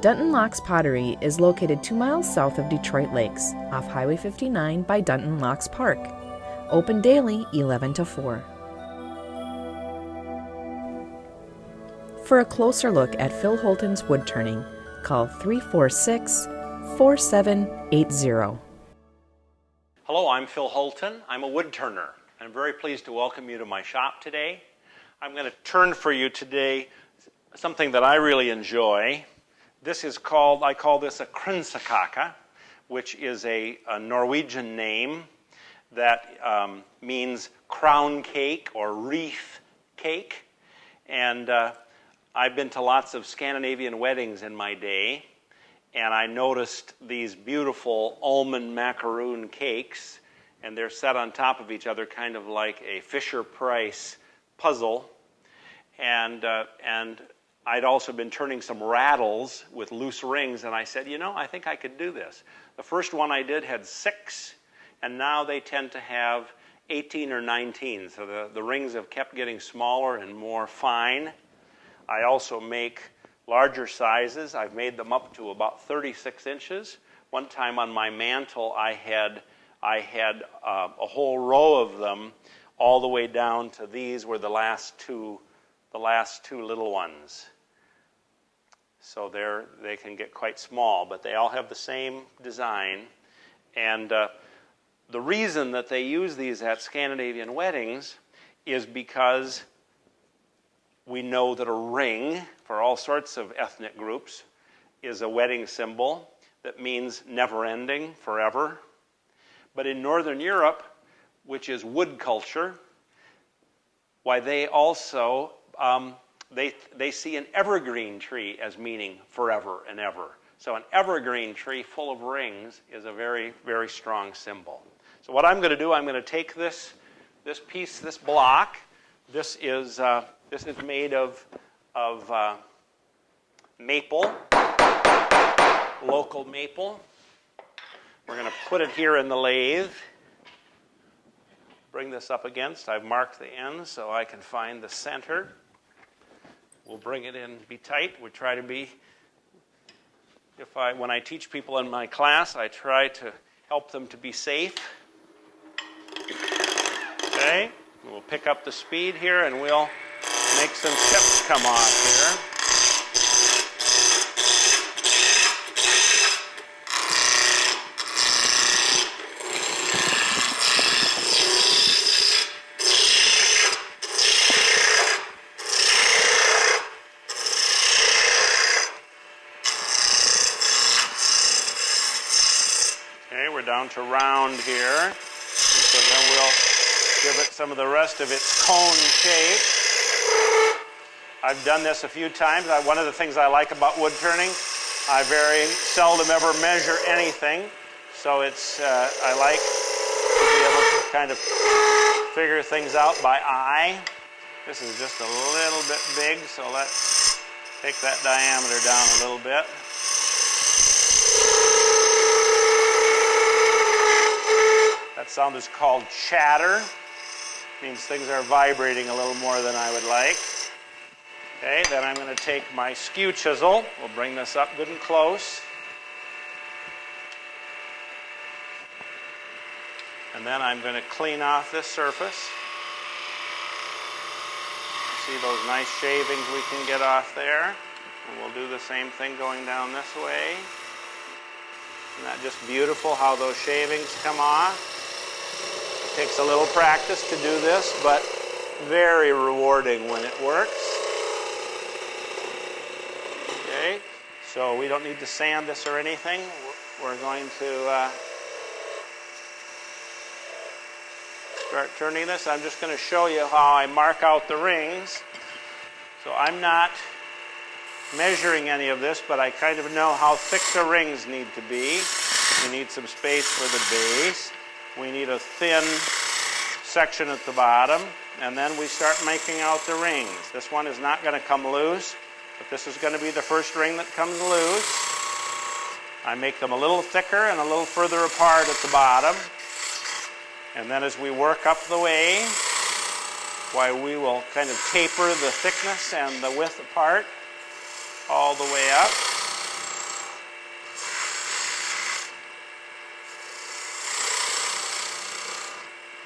Dunton Locks Pottery is located 2 miles south of Detroit Lakes, off Highway 59 by Dunton Locks Park. Open daily 11 to 4. For a closer look at Phil Holton's wood turning, call 346-4780. Hello, I'm Phil Holton. I'm a wood turner. I'm very pleased to welcome you to my shop today. I'm going to turn for you today something that I really enjoy. This is called, I call this a kransekake, which is a Norwegian name that means crown cake or wreath cake. And I've been to lots of Scandinavian weddings in my day, and I noticed these beautiful almond macaroon cakes, and they're set on top of each other kind of like a Fisher-Price puzzle. And I'd also been turning some rattles with loose rings, and I said, you know, I think I could do this. The first one I did had 6, and now they tend to have 18 or 19, so the rings have kept getting smaller and more fine. I also make larger sizes. I've made them up to about 36 inches. One time on my mantle, I had a whole row of them, all the way down to these were the last two little ones. So they can get quite small, but they all have the same design. And the reason that they use these at Scandinavian weddings is because we know that a ring, for all sorts of ethnic groups, is a wedding symbol that means never-ending, forever. But in Northern Europe, which is wood culture, why they also, they see an evergreen tree as meaning forever and ever. So an evergreen tree full of rings is a very, very strong symbol. So what I'm going to do, I'm going to take this piece, this block. This is made of maple, local maple. We're going to put it here in the lathe. Bring this up against. I've marked the ends so I can find the center. We'll bring it in, be tight. We try to be, when I teach people in my class, I try to help them to be safe. Okay, we'll pick up the speed here and we'll make some chips come off here. Okay, we're down to round here. So then we'll give it some of the rest of its cone shape. I've done this a few times. One of the things I like about wood turning, I very seldom ever measure anything. So it's, I like to be able to kind of figure things out by eye. This is just a little bit big, so let's take that diameter down a little bit. That sound is called chatter. It means things are vibrating a little more than I would like. Okay, then I'm going to take my skew chisel. We'll bring this up good and close. And then I'm going to clean off this surface. See those nice shavings we can get off there? And we'll do the same thing going down this way. Isn't that just beautiful how those shavings come off? It takes a little practice to do this, but very rewarding when it works. Okay, so we don't need to sand this or anything. We're going to start turning this. I'm just going to show you how I mark out the rings. So I'm not measuring any of this, but I kind of know how thick the rings need to be. We need some space for the base. We need a thin section at the bottom, and then we start making out the rings. This one is not going to come loose, but this is going to be the first ring that comes loose. I make them a little thicker and a little further apart at the bottom. And then as we work up the way, why we will kind of taper the thickness and the width apart all the way up.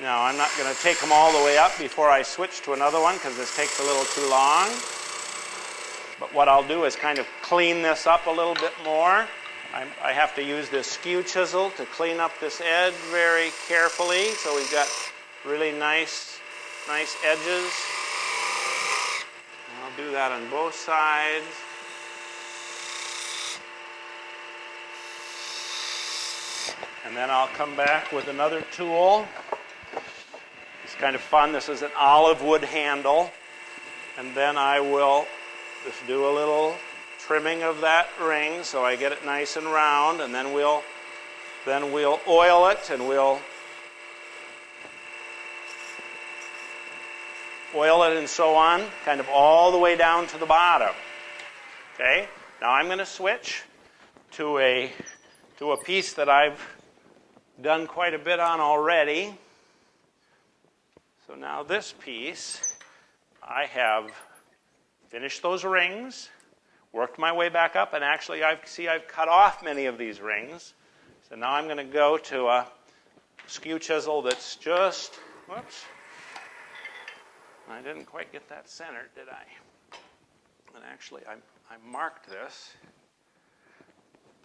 Now, I'm not going to take them all the way up before I switch to another one because this takes a little too long. But what I'll do is kind of clean this up a little bit more. I have to use this skew chisel to clean up this edge very carefully so we've got really nice edges. And I'll do that on both sides. And then I'll come back with another tool. It's kind of fun. This is an olive wood handle. And then I will just do a little trimming of that ring so I get it nice and round, and then we'll oil it, and we'll oil it and so on, kind of all the way down to the bottom. Okay? Now I'm going to switch to a piece that I've done quite a bit on already. So now this piece, I have finished those rings, worked my way back up, and actually I've cut off many of these rings. So now I'm going to go to a skew chisel that's just, whoops, I didn't quite get that centered, did I? And actually I marked this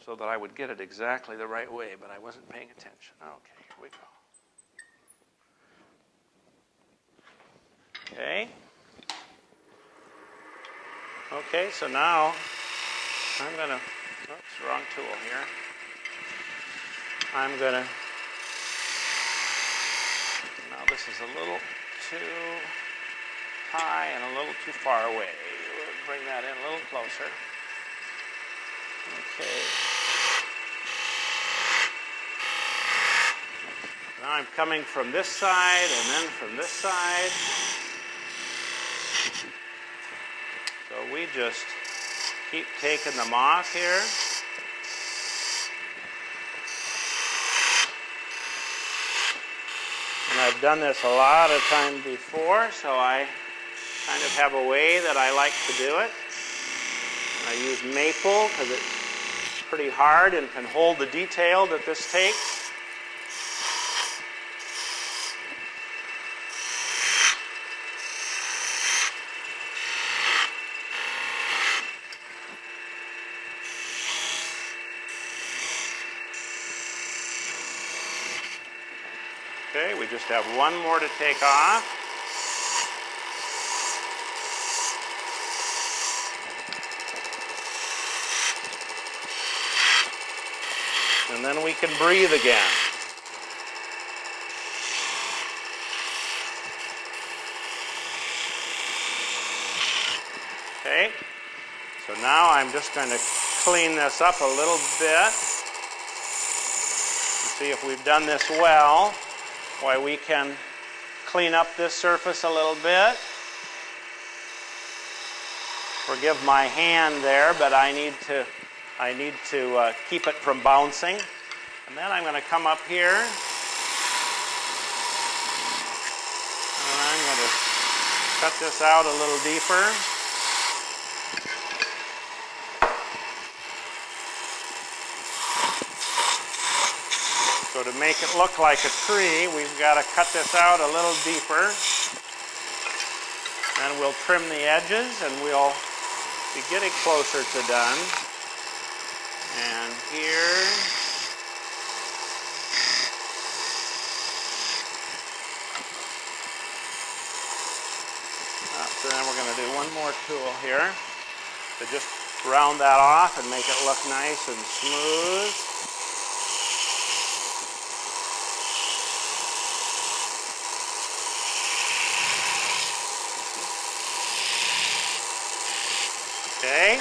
so that I would get it exactly the right way, but I wasn't paying attention. Okay, here we go. Okay. Okay, so now I'm going to, oops, wrong tool here. I'm going to, now this is a little too high and a little too far away. We'll bring that in a little closer. Okay. Now I'm coming from this side and then from this side. So we just keep taking them off here. And I've done this a lot of time before, so I kind of have a way that I like to do it. And I use maple because it's pretty hard and can hold the detail that this takes. Okay, we just have one more to take off. And then we can breathe again. Okay, so now I'm just going to clean this up a little bit. See if we've done this well. Why, we can clean up this surface a little bit. Forgive my hand there, but I need to keep it from bouncing. And then I'm going to come up here, and I'm going to cut this out a little deeper. So to make it look like a tree, we've got to cut this out a little deeper. Then we'll trim the edges, and we'll be getting closer to done. And here. So then we're going to do one more tool here to just round that off and make it look nice and smooth. Okay,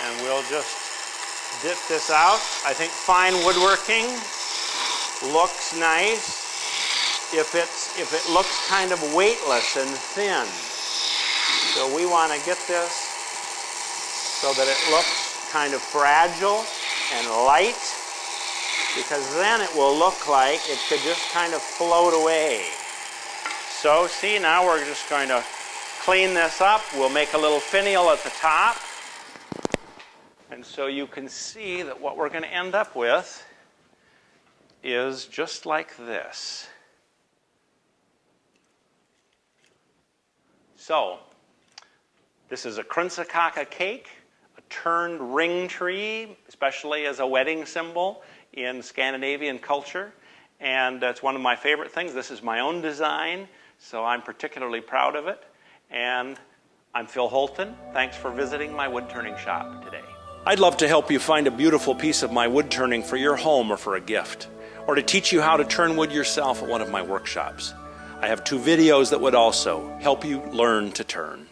and we'll just dip this out. I think fine woodworking looks nice if it looks kind of weightless and thin. So we want to get this so that it looks kind of fragile and light, because then it will look like it could just kind of float away. So see, now we're just going to clean this up. We'll make a little finial at the top. And so you can see that what we're going to end up with is just like this. So, this is a Krunsakaka cake, a turned ring tree, especially as a wedding symbol in Scandinavian culture. And it's one of my favorite things. This is my own design, so I'm particularly proud of it. And I'm Phil Holton. Thanks for visiting my wood turning shop today. I'd love to help you find a beautiful piece of my wood turning for your home or for a gift, or to teach you how to turn wood yourself at one of my workshops. I have 2 videos that would also help you learn to turn.